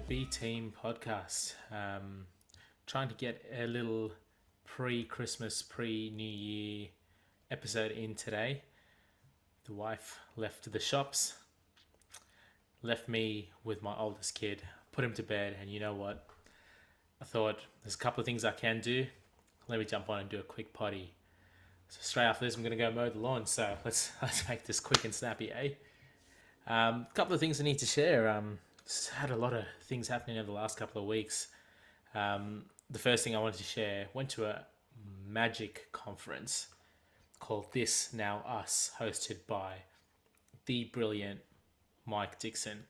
B Team podcast. Trying to get a little pre-Christmas, pre-New Year episode in today. The wife left to the shops, left me with my oldest kid, put him to bed, and you know what? I thought there's a couple of things I can do. Let me jump on and do a quick potty. So straight after this, I'm going to go mow the lawn. So let's make this quick and snappy, eh? A couple of things I need to share. Just had a lot of things happening over the last couple of weeks. The first thing I wanted to share, went to a magic conference called This Now Us, hosted by the brilliant Mykel Dixon.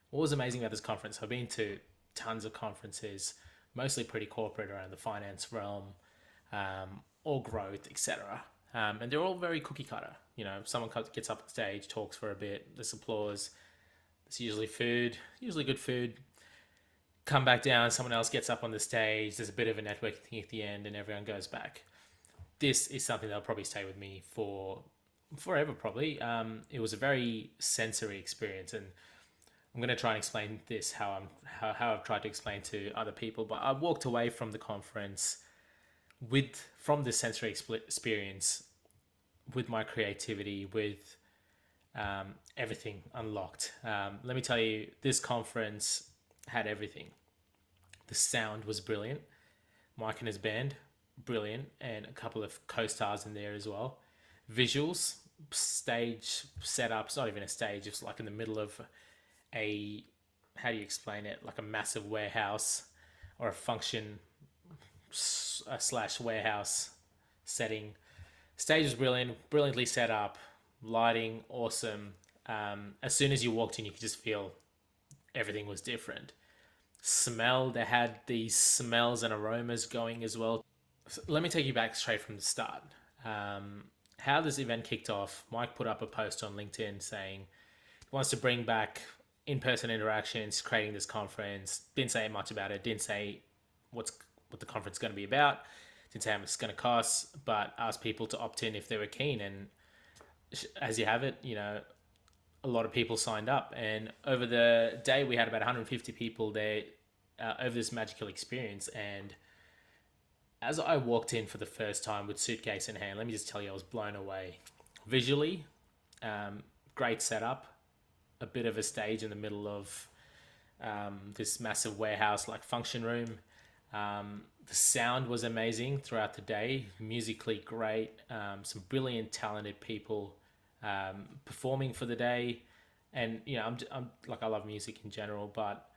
What was amazing about this conference, I've been to tons of conferences, mostly pretty corporate around the finance realm, or growth, etc. And they're all very cookie cutter. You know, someone gets up on stage, talks for a bit, there's applause, there's usually food, usually good food. Come back down, someone else gets up on the stage, there's a bit of a networking thing at the end, and everyone goes back. This is something that'll probably stay with me for forever, probably. It was a very sensory experience, and I'm going to try and explain this how I've tried to explain to other people. But I walked away from the conference from the sensory experience with my creativity, with everything unlocked. Let me tell you, this conference had everything. The sound was brilliant. Mike and his band, brilliant, and a couple of co-stars in there as well. Visuals, stage setups, not even a stage, it's like in the middle of a, how do you explain it, like a massive warehouse or a function slash warehouse setting. Stage was brilliant, brilliantly set up, lighting awesome. As soon as you walked in, you could just feel everything was different. Smell, they had these smells and aromas going as well. So let me take you back straight from the start. How this event kicked off, Mike put up a post on LinkedIn saying he wants to bring back in-person interactions, creating this conference. Didn't say much about it, didn't say what the conference is going to be about, didn't say how much it's going to cost, but asked people to opt in if they were keen. And as you have it, you know, a lot of people signed up, and over the day we had about 150 people there over this magical experience. And as I walked in for the first time with suitcase in hand, let me just tell you, I was blown away. Visually, great setup, a bit of a stage in the middle of this massive warehouse like function room. The sound was amazing throughout the day, musically great, some brilliant talented people performing for the day. And you know, I'm like, I love music in general, but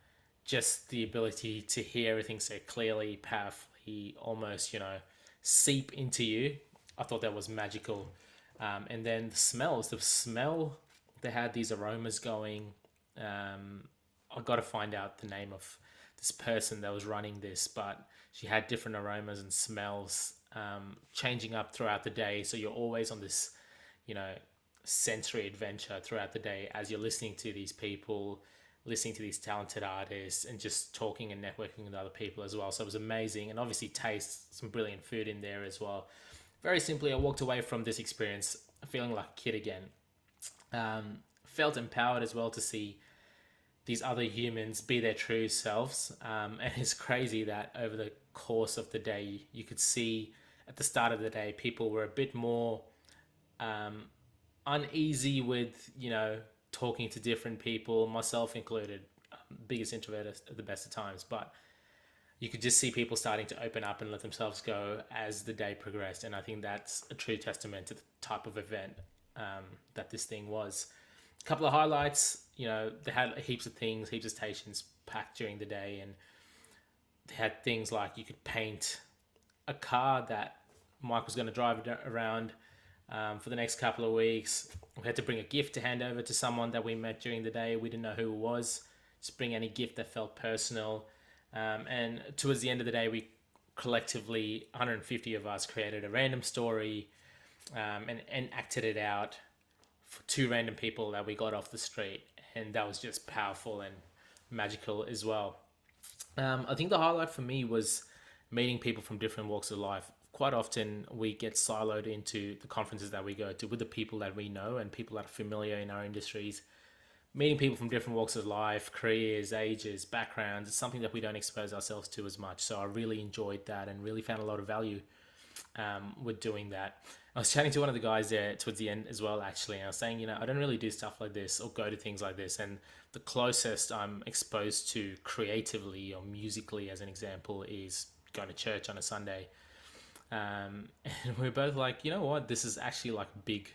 just the ability to hear everything so clearly, powerfully, almost, you know, seep into you, I thought that was magical. And then the smell, they had these aromas going. I got to find out the name of this person that was running this, but she had different aromas and smells changing up throughout the day. So you're always on this, you know, sensory adventure throughout the day as you're listening to these people, listening to these talented artists, and just talking and networking with other people as well. So it was amazing, and obviously taste some brilliant food in there as well. Very simply, I walked away from this experience feeling like a kid again. Felt empowered as well to see these other humans be their true selves. And it's crazy that over the course of the day, you could see at the start of the day, people were a bit more uneasy with, you know, talking to different people, myself included. Biggest introvert at the best of times, but you could just see people starting to open up and let themselves go as the day progressed. And I think that's a true testament to the type of event that this thing was. A couple of highlights, you know, they had heaps of things, heaps of stations packed during the day, and they had things like you could paint a car that Mike was going to drive around for the next couple of weeks. We had to bring a gift to hand over to someone that we met during the day. We didn't know who it was. Just bring any gift that felt personal. And towards the end of the day, we collectively, 150 of us, created a random story and acted it out for two random people that we got off the street. And that was just powerful and magical as well. I think the highlight for me was meeting people from different walks of life. Quite often we get siloed into the conferences that we go to with the people that we know and people that are familiar in our industries. meeting people from different walks of life, careers, ages, backgrounds. It's something that we don't expose ourselves to as much. So I really enjoyed that and really found a lot of value with doing that. I was chatting to one of the guys there towards the end as well, actually, and I was saying, I don't really do stuff like this or go to things like this. And the closest I'm exposed to creatively or musically, as an example, is going to church on a Sunday. And we're both like, you know what? This is actually like a big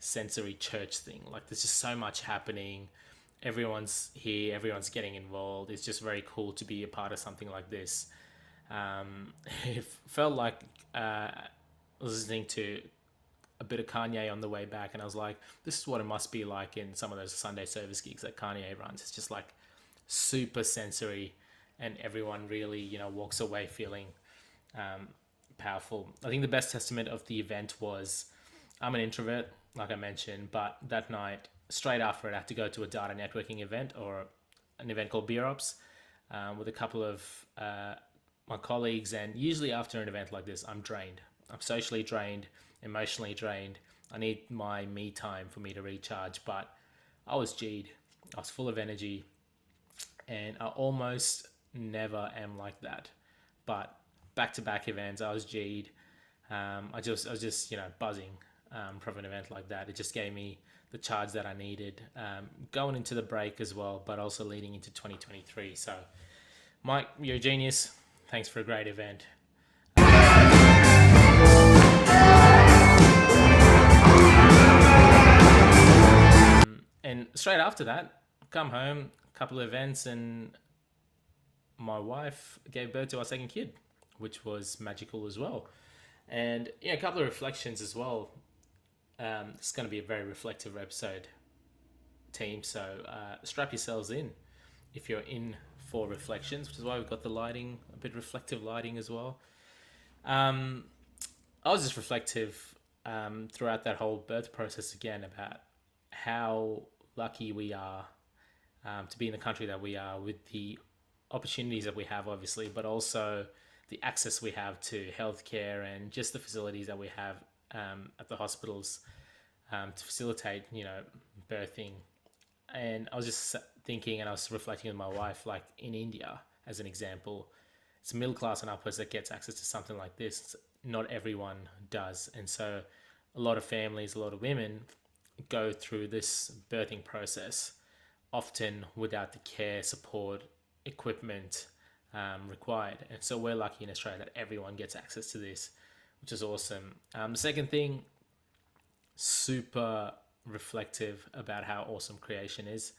sensory church thing. Like, there's just so much happening. Everyone's here, everyone's getting involved. It's just very cool to be a part of something like this. It felt like listening to a bit of Kanye on the way back, and I was like, this is what it must be like in some of those Sunday service gigs that Kanye runs. It's just like super sensory, and everyone really, walks away feeling powerful. I think the best testament of the event was, I'm an introvert, like I mentioned, but that night, straight after it, I had to go to a data networking event, or an event called Beer Ops, with a couple of my colleagues. And usually after an event like this, I'm drained. I'm socially drained, emotionally drained. I need my me time for me to recharge. But I was G'd. I was full of energy, and I almost never am like that. But back to back events, I was G'd. I was just buzzing from an event like that. It just gave me the charge that I needed, going into the break as well, but also leading into 2023. So, Mike, you're a genius. Thanks for a great event. And straight after that, come home, a couple of events, and my wife gave birth to our second kid, which was magical as well. And a couple of reflections as well. It's going to be a very reflective episode, team. So strap yourselves in if you're in for reflections, which is why we've got the lighting, a bit reflective lighting as well. I was just reflective throughout that whole birth process again about how lucky we are to be in the country that we are, with the opportunities that we have, obviously, but also the access we have to healthcare and just the facilities that we have at the hospitals to facilitate, birthing. And I was just thinking, and I was reflecting with my wife, like in India, as an example, it's middle class and upwards that gets access to something like this. Not everyone does. And so a lot of families, a lot of women go through this birthing process, often without the care, support, equipment required. And so we're lucky in Australia that everyone gets access to this, which is awesome. The second thing, super reflective about how awesome creation is.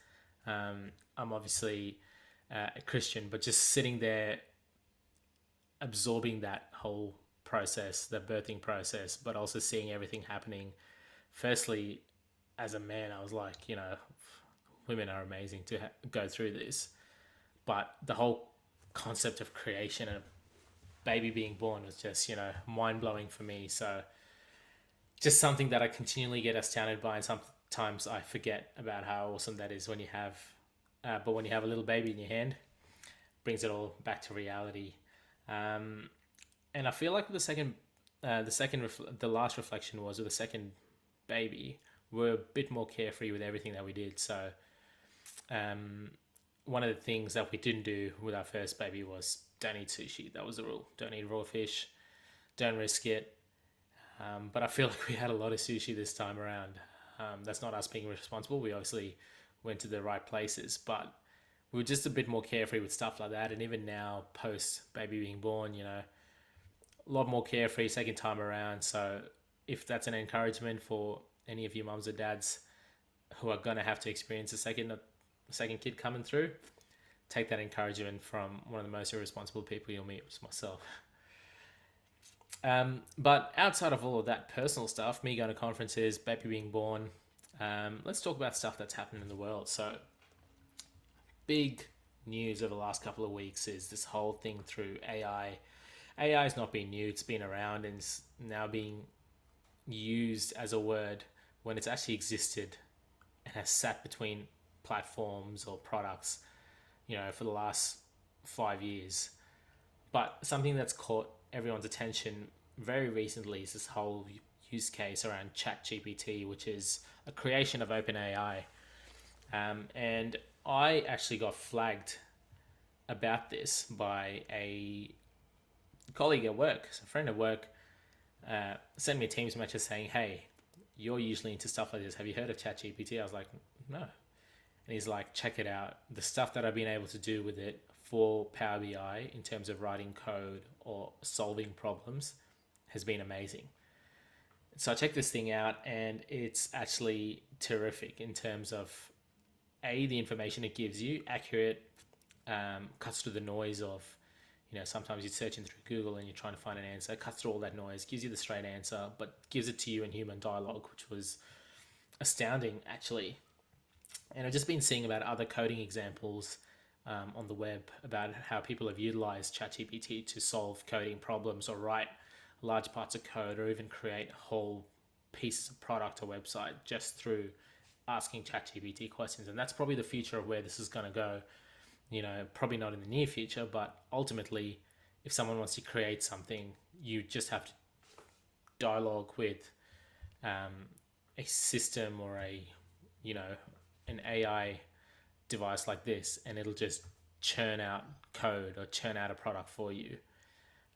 I'm obviously a Christian, but just sitting there absorbing that whole process, the birthing process, but also seeing everything happening. Firstly, as a man, I was like, women are amazing to go through this. But the whole concept of creation and a baby being born was just, mind blowing for me. So just something that I continually get astounded by, and sometimes I forget about how awesome that is when you have, but when you have a little baby in your hand, brings it all back to reality. And I feel like the last reflection was with the second baby, we're a bit more carefree with everything that we did. So, one of the things that we didn't do with our first baby was don't eat sushi. That was the rule. Don't eat raw fish. Don't risk it. But I feel like we had a lot of sushi this time around. That's not us being responsible. We obviously went to the right places, but we were just a bit more carefree with stuff like that. And even now, post baby being born, a lot more carefree second time around. So if that's an encouragement for any of you mums or dads who are going to have to experience a second kid coming through, take that encouragement from one of the most irresponsible people you'll meet, which is myself. But outside of all of that personal stuff, me going to conferences, baby being born, let's talk about stuff that's happening in the world. So big news over the last couple of weeks is this whole thing through AI. AI has not been new. It's been around and it's now being used as a word when it's actually existed and has sat between platforms or products, for the last 5 years. But something that's caught everyone's attention very recently is this whole use case around ChatGPT, which is a creation of OpenAI. And I actually got flagged about this by a colleague at work, so a friend at work, sent me a Teams message saying, "Hey, you're usually into stuff like this. Have you heard of ChatGPT?" I was like, "No." And he's like, "Check it out. The stuff that I've been able to do with it for Power BI in terms of writing code or solving problems has been amazing." So I checked this thing out, and it's actually terrific in terms of the information it gives you, accurate, cuts through the noise of, sometimes you're searching through Google and you're trying to find an answer, cuts through all that noise, gives you the straight answer, but gives it to you in human dialogue, which was astounding, actually. And I've just been seeing about other coding examples on the web about how people have utilized ChatGPT to solve coding problems or write large parts of code or even create whole pieces of product or website just through asking ChatGPT questions. And that's probably the future of where this is going to go. Probably not in the near future, but ultimately, if someone wants to create something, you just have to dialogue with a system or an AI device like this, and it'll just churn out code or churn out a product for you.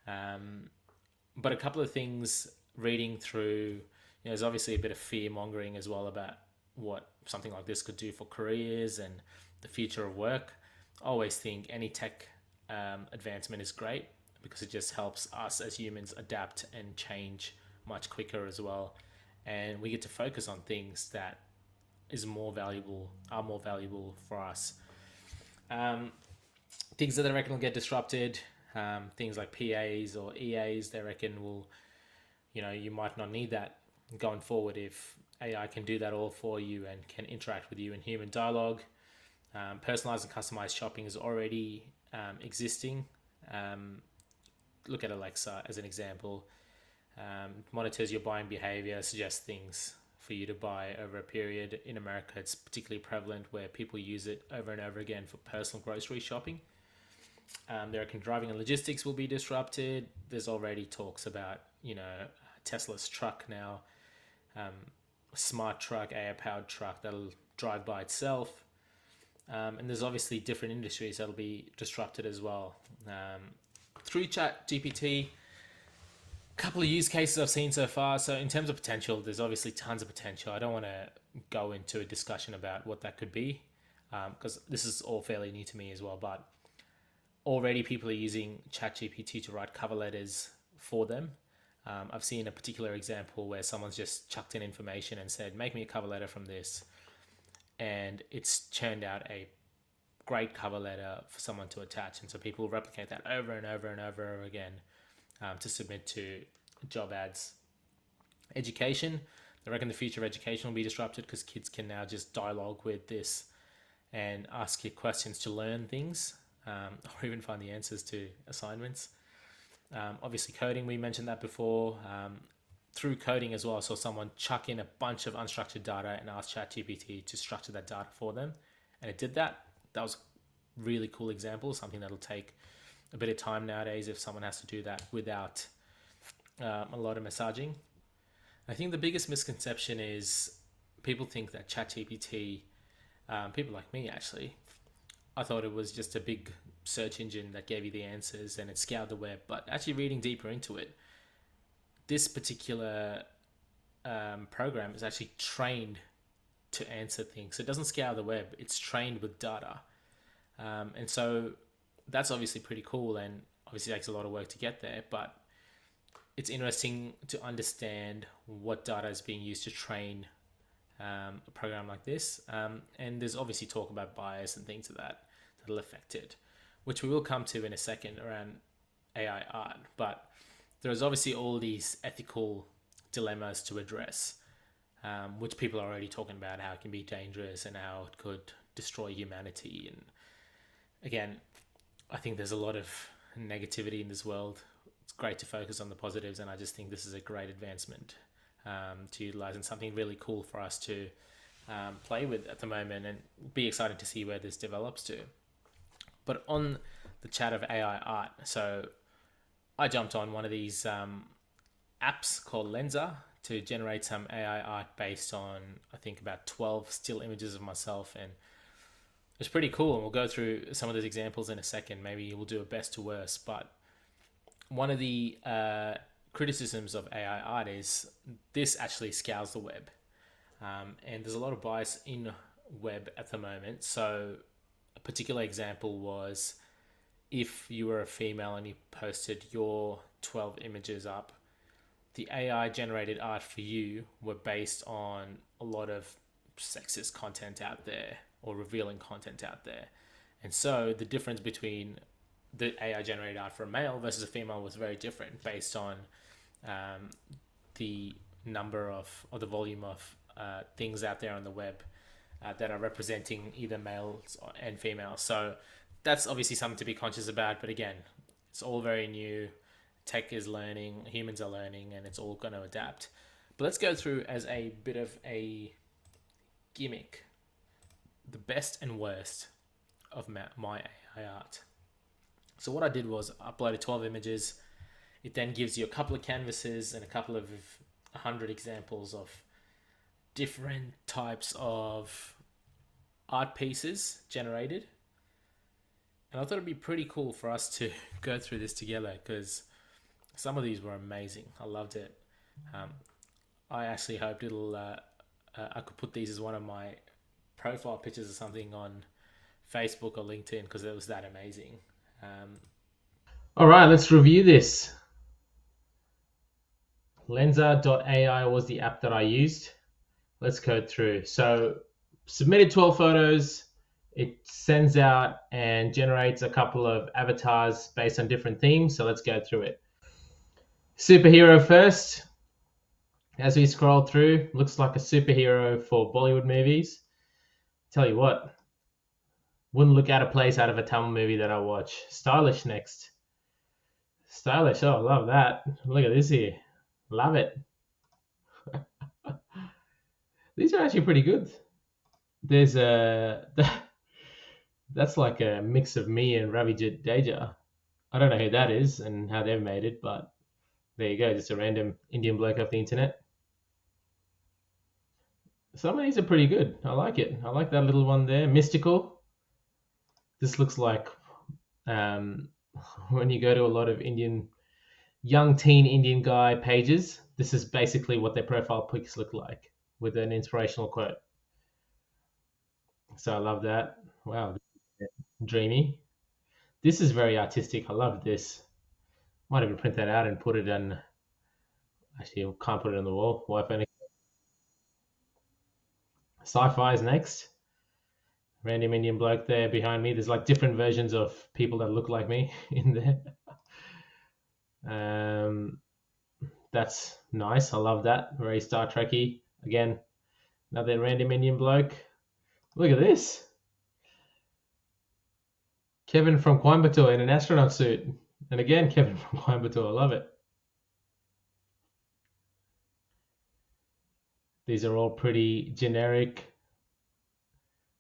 But a couple of things reading through, there's obviously a bit of fear mongering as well about what something like this could do for careers and the future of work. I always think any tech advancement is great because it just helps us as humans adapt and change much quicker as well. And we get to focus on things that are more valuable for us. Things that I reckon will get disrupted, things like PAs or EAs, they reckon will, you might not need that going forward if AI can do that all for you and can interact with you in human dialogue. Personalized and customized shopping is already existing. Look at Alexa as an example. Monitors your buying behavior, suggests things for you to buy over a period. In America, it's particularly prevalent where people use it over and over again for personal grocery shopping. They reckon driving and logistics will be disrupted. There's already talks about, Tesla's truck now, a smart truck, AI-powered truck that'll drive by itself. And there's obviously different industries that'll be disrupted as well. Through ChatGPT, a couple of use cases I've seen so far. So in terms of potential, there's obviously tons of potential. I don't want to go into a discussion about what that could be because this is all fairly new to me as well. But already people are using ChatGPT to write cover letters for them. I've seen a particular example where someone's just chucked in information and said, make me a cover letter from this. And it's churned out a great cover letter for someone to attach. And so people replicate that over and over and over again to submit to job ads. Education, I reckon the future of education will be disrupted because kids can now just dialogue with this and ask you questions to learn things or even find the answers to assignments. Obviously coding, we mentioned that before. Through coding as well, I saw someone chuck in a bunch of unstructured data and ask ChatGPT to structure that data for them, and it did that. That was a really cool example, something that'll take a bit of time nowadays if someone has to do that without a lot of massaging. I think the biggest misconception is people think that ChatGPT, people like me actually, I thought it was just a big search engine that gave you the answers and it scoured the web, but actually reading deeper into it, this particular program is actually trained to answer things. So it doesn't scour the web, it's trained with data. And so that's obviously pretty cool and obviously takes a lot of work to get there, but it's interesting to understand what data is being used to train a program like this. And there's obviously talk about bias and things of that'll affect it, which we will come to in a second around AI art. But there's obviously all these ethical dilemmas to address, which people are already talking about, how it can be dangerous and how it could destroy humanity. And again, I think there's a lot of negativity in this world. It's great to focus on the positives, and I just think this is a great advancement to utilize and something really cool for us to play with at the moment, and be excited to see where this develops to. But on the chat of AI art, so I jumped on one of these apps called Lensa to generate some AI art based on, I think, about 12 still images of myself. And it's pretty cool. And we'll go through some of those examples in a second. Maybe we'll do a best to worst. But one of the criticisms of AI art is this actually scours the web. And there's a lot of bias in web at the moment. So a particular example was if you were a female and you posted your 12 images up, the AI generated art for you were based on a lot of sexist content out there or revealing content out there. And so the difference between the AI generated art for a male versus a female was very different based on the number of, or the volume of things out there on the web that are representing either males and females. So that's obviously something to be conscious about. But again, it's all very new. Tech is learning, humans are learning, and it's all going to adapt. But let's go through as a bit of a gimmick the best and worst of my AI art. So what I did was uploaded 12 images. It then gives you a couple of canvases and a couple of 100 examples of different types of art pieces generated. And I thought it'd be pretty cool for us to go through this together because some of these were amazing. I loved it. I actually hoped I could put these as one of my profile pictures or something on Facebook or LinkedIn because it was that amazing. All right, let's review this. Lensa.ai was the app that I used. Let's go through. So submitted 12 photos. It sends out and generates a couple of avatars based on different themes. So let's go through it. Superhero first. As we scroll through, looks like a superhero for Bollywood movies. Tell you what, wouldn't look out of place out of a Tamil movie that I watch. Stylish next. Stylish, oh, love that. Look at this here. Love it. These are actually pretty good. There's that's like a mix of me and Ravi Jadeja. I don't know who that is and how they've made it, but there you go, just a random Indian bloke off the internet. Some of these are pretty good. I like it. I like that little one there. Mystical. This looks like when you go to a lot of young teen Indian guy pages, this is basically what their profile pics look like with an inspirational quote. So I love that. Wow, dreamy. This is very artistic. I love this. Might even print that out and put it on. Actually, I can't put it on the wall. Wi-Fi. Sci-fi is next. Random Indian bloke there behind me. There's like different versions of people that look like me in there. That's nice. I love that. Very Star Trekky. Again, another random Indian bloke. Look at this. Kevin from Coimbatore in an astronaut suit. And again, Kevin from Coimbatore. I love it. These are all pretty generic.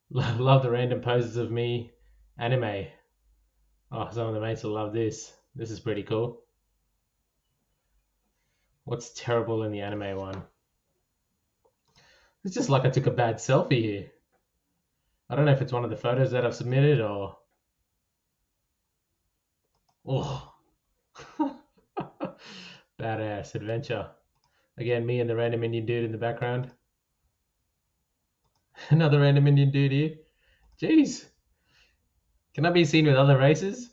Love the random poses of me. Anime. Oh, some of the mates will love this. This is pretty cool. What's terrible in the anime one? It's just like I took a bad selfie here. I don't know if it's one of the photos that I've submitted or... Oh. Badass adventure. Again, me and the random Indian dude in the background. Another random Indian dude here. Jeez. Can I be seen with other races?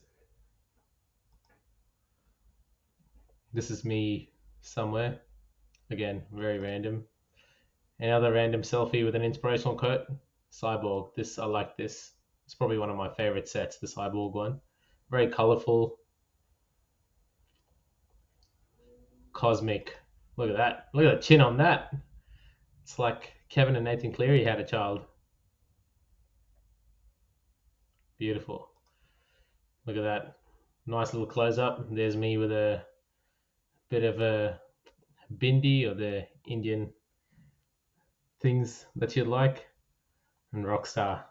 This is me somewhere. Again, very random. Another random selfie with an inspirational quote. Cyborg. This, I like this. It's probably one of my favorite sets, the Cyborg one. Very colorful. Cosmic. Look at that. Look at the chin on that. It's like Kevin and Nathan Cleary had a child. Beautiful. Look at that. Nice little close up. There's me with a bit of a bindi or the Indian things that you'd like. And Rockstar,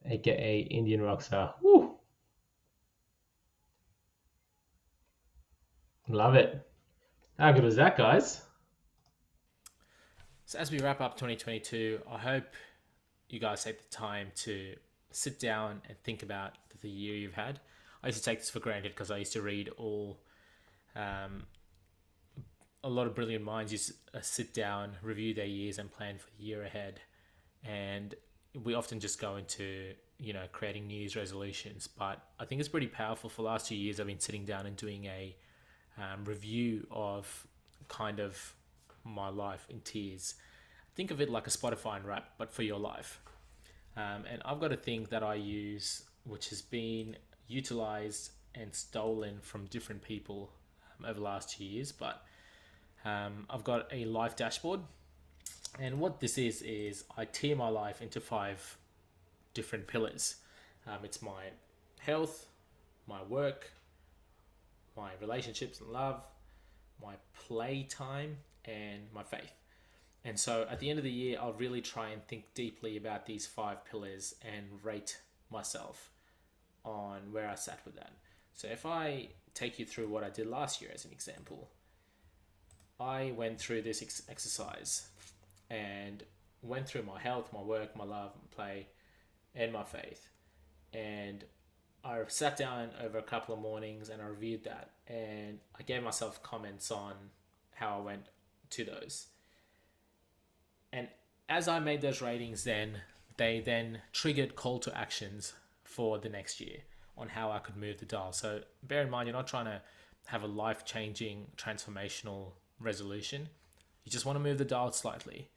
aka Indian Rockstar. Woo! Love it. How good was that, guys? So as we wrap up 2022, I hope you guys take the time to sit down and think about the year you've had. I used to take this for granted because I used to read um, a lot of brilliant minds used to sit down, review their years, and plan for the year ahead. And we often just go into creating New Year's resolutions, but I think it's pretty powerful. For the last 2 years, I've been sitting down and doing a review of kind of my life in tiers. Think of it like a Spotify and rap, but for your life. And I've got a thing that I use, which has been utilized and stolen from different people over the last 2 years. But I've got a life dashboard. And what this is I tier my life into 5 different pillars. It's my health, my work, my relationships and love, my playtime, and my faith. And so at the end of the year, I'll really try and think deeply about these 5 pillars and rate myself on where I sat with that. So if I take you through what I did last year as an example, I went through this exercise and went through my health, my work, my love, my play, and my faith. And I sat down over a couple of mornings and I reviewed that. And I gave myself comments on how I went to those. And as I made those ratings, they then triggered call to actions for the next year on how I could move the dial. So bear in mind, you're not trying to have a life-changing, transformational resolution. You just want to move the dial slightly.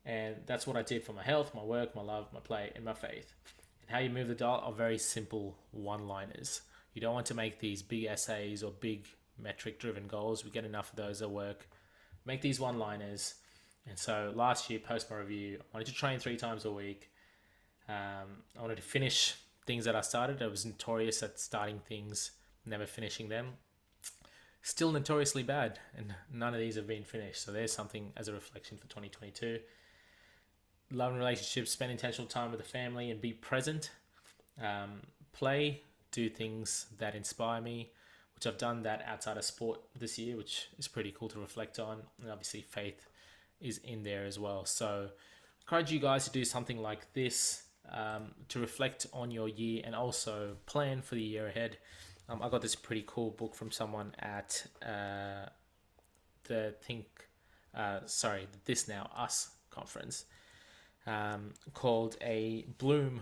And that's what I did for my health, my work, my love, my play, and my faith. And how you move the dial are very simple one-liners. You don't want to make these big essays or big metric-driven goals. We get enough of those at work. Make these one-liners. And so last year, post my review, I wanted to train 3 times a week. I wanted to finish things that I started. I was notorious at starting things, never finishing them. Still notoriously bad, and none of these have been finished. So there's something as a reflection for 2022. Love and relationships, spend intentional time with the family and be present. Play, do things that inspire me, which I've done that outside of sport this year, which is pretty cool to reflect on. And obviously faith is in there as well. So I encourage you guys to do something like this to reflect on your year and also plan for the year ahead. I got this pretty cool book from someone at the This Now Us conference called a Bloom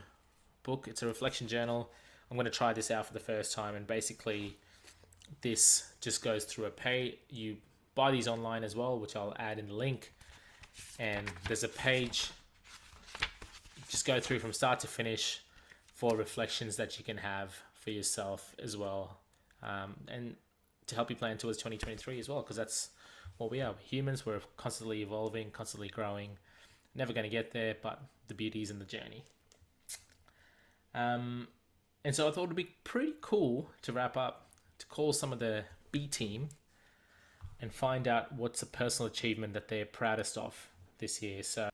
book. It's a reflection journal. I'm going to try this out for the first time, and basically this just goes through a page. You buy these online as well, which I'll add in the link, and there's a page. Just go through from start to finish for reflections that you can have for yourself as well, and to help you plan towards 2023 as well, because that's what we are. Humans, we're constantly evolving, constantly growing, never going to get there, but the beauty is in the journey. And so I thought it'd be pretty cool to wrap up, to call some of the B team and find out what's a personal achievement that they're proudest of this year. So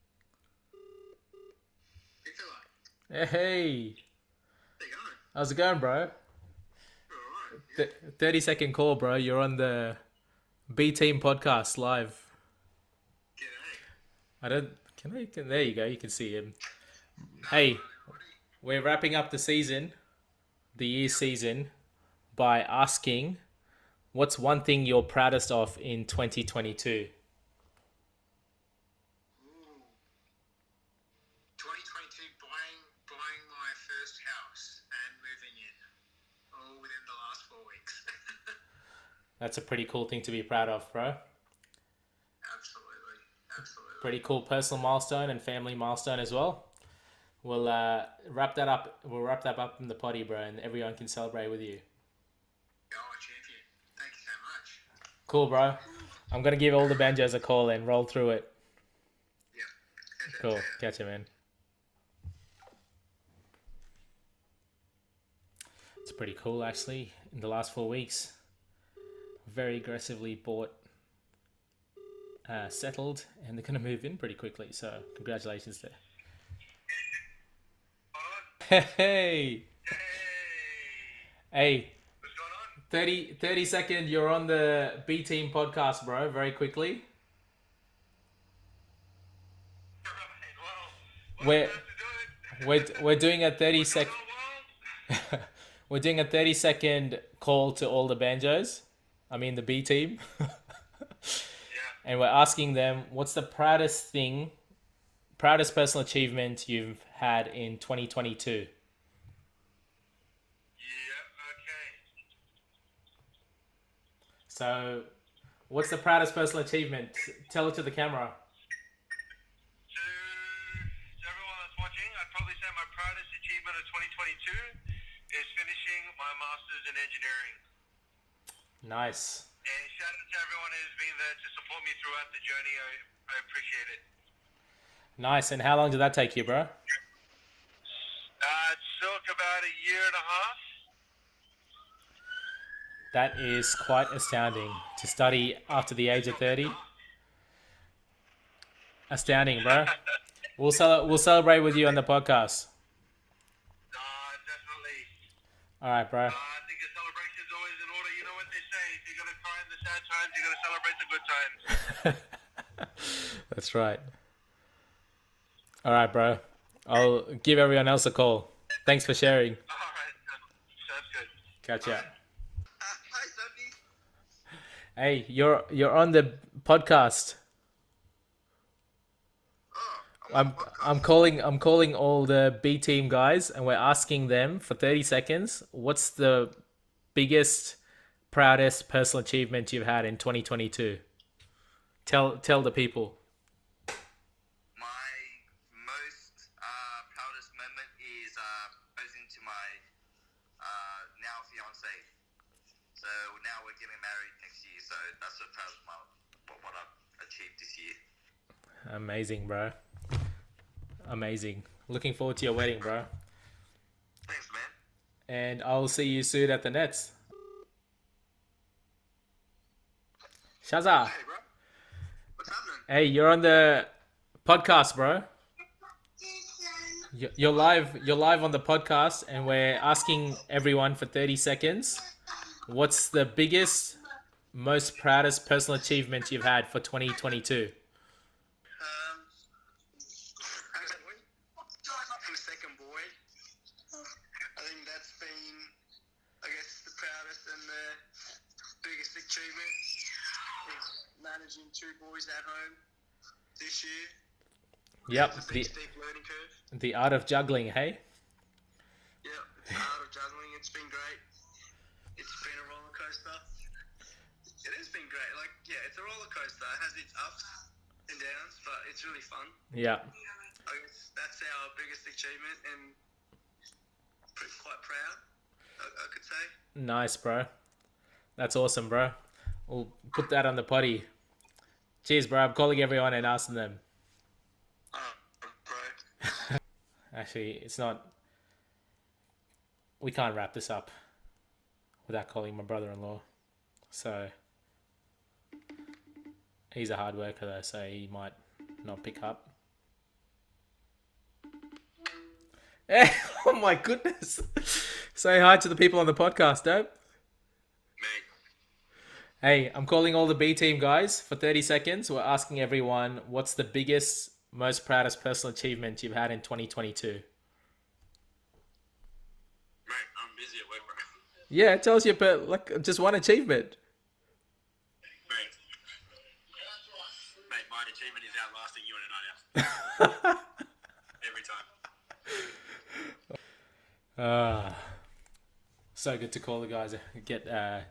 hey, how's it going, bro? 30-second call, bro. You're on the B Team podcast live. There you go. You can see him. Hey, we're wrapping up the season, the year season, by asking, what's one thing you're proudest of in 2022? 2022, buying my first house and moving in, all within the last 4 weeks. That's a pretty cool thing to be proud of, bro. Absolutely. Pretty cool personal milestone and family milestone as well. We'll wrap that up. We'll wrap that up in the potty, bro, and everyone can celebrate with you. Oh, champion. Thank you so much. Cool, bro. I'm going to give all the banjos a call and roll through it. Yeah. Cool. Catch you, man. It's pretty cool, actually. In the last 4 weeks, very aggressively bought, settled, and they're going to move in pretty quickly. So congratulations there. Hey. Hey. What's going on? 30 second, you're on the B Team podcast, bro, very quickly. Well, we're let's do it. we're doing a 30 What's up, sec world? we're doing a 30-second call to all the banjos. I mean the B team. Yeah. And we're asking them what's the proudest personal achievement you've had in 2022. Yeah. Okay. So, what's the proudest personal achievement? Tell it to the camera. To everyone that's watching, I'd probably say my proudest achievement of 2022 is finishing my master's in engineering. Nice. And shout out to everyone who's been there to support me throughout the journey. I appreciate it. Nice. And how long did that take you, bro? It took about a year and a half. That is quite astounding to study after the age of 30. Astounding, bro. We'll celebrate with you on the podcast. Definitely. All right, bro. I think a celebration's always in order. You know what they say. If you're going to cry in the sad times, you're going to celebrate the good times. That's right. All right, bro. I'll give everyone else a call. Thanks for sharing. All right. Sounds good. Catch ya. Hi, Sophie. Hey, you're on the podcast. I'm calling all the B team guys, and we're asking them for 30 seconds. What's the biggest, proudest personal achievement you've had in 2022? Tell the people. My most proudest moment is proposing to my now fiance. So now we're getting married next year. So that's the proudest moment, what I've achieved this year. Amazing, bro. Amazing. Looking forward to your wedding, bro. Thanks, man. And I'll see you soon at the Nets. Shaza, Hey, bro. What's happening? hey, you're on the podcast, bro. You're live. You're live on the podcast, and we're asking everyone for 30 seconds. What's the biggest, most proudest personal achievement you've had for 2022? I'm a second boy. I think that's been, I guess, the proudest and the biggest achievement is managing two boys at home this year. Yep, It's a big steep learning curve. the art of juggling, hey? Yeah, it's the art of juggling. It's been great. It's been a roller coaster. It has been great. Like, yeah, it's a roller coaster. It has its ups and downs, but it's really fun. Yeah, I guess that's our biggest achievement, and quite proud, I could say. nice, bro. That's awesome, bro. We'll put that on the potty. Cheers, bro. I'm calling everyone and asking them. Bro. Actually, it's not. We can't wrap this up without calling my brother-in-law. So he's a hard worker though, so he might not pick up. Hey, oh my goodness! Say hi to the people on the podcast, dope. Mate. Hey, I'm calling all the B team guys for 30 seconds. We're asking everyone what's the biggest, most proudest personal achievement you've had in 2022. Mate, I'm busy at work, bro. Yeah, tell us like just one achievement. Mate, my achievement is outlasting you in a night out. Every time. So good to call the guys. Get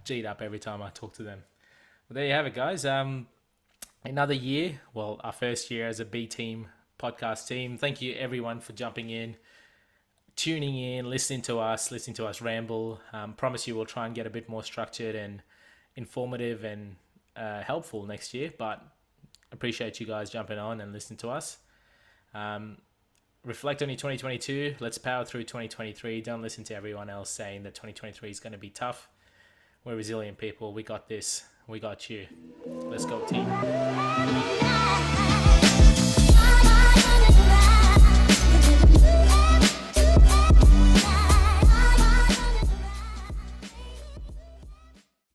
G'd up every time I talk to them. Well, there you have it, guys. Another year. Well, our first year as a B team podcast team. Thank you everyone for jumping in, tuning in, listening to us ramble. Promise you we'll try and get a bit more structured and informative and helpful next year. But appreciate you guys jumping on and listening to us. Reflect on your 2022. Let's power through 2023. Don't listen to everyone else saying that 2023 is going to be tough. We're resilient people. We got this. We got you. Let's go, team.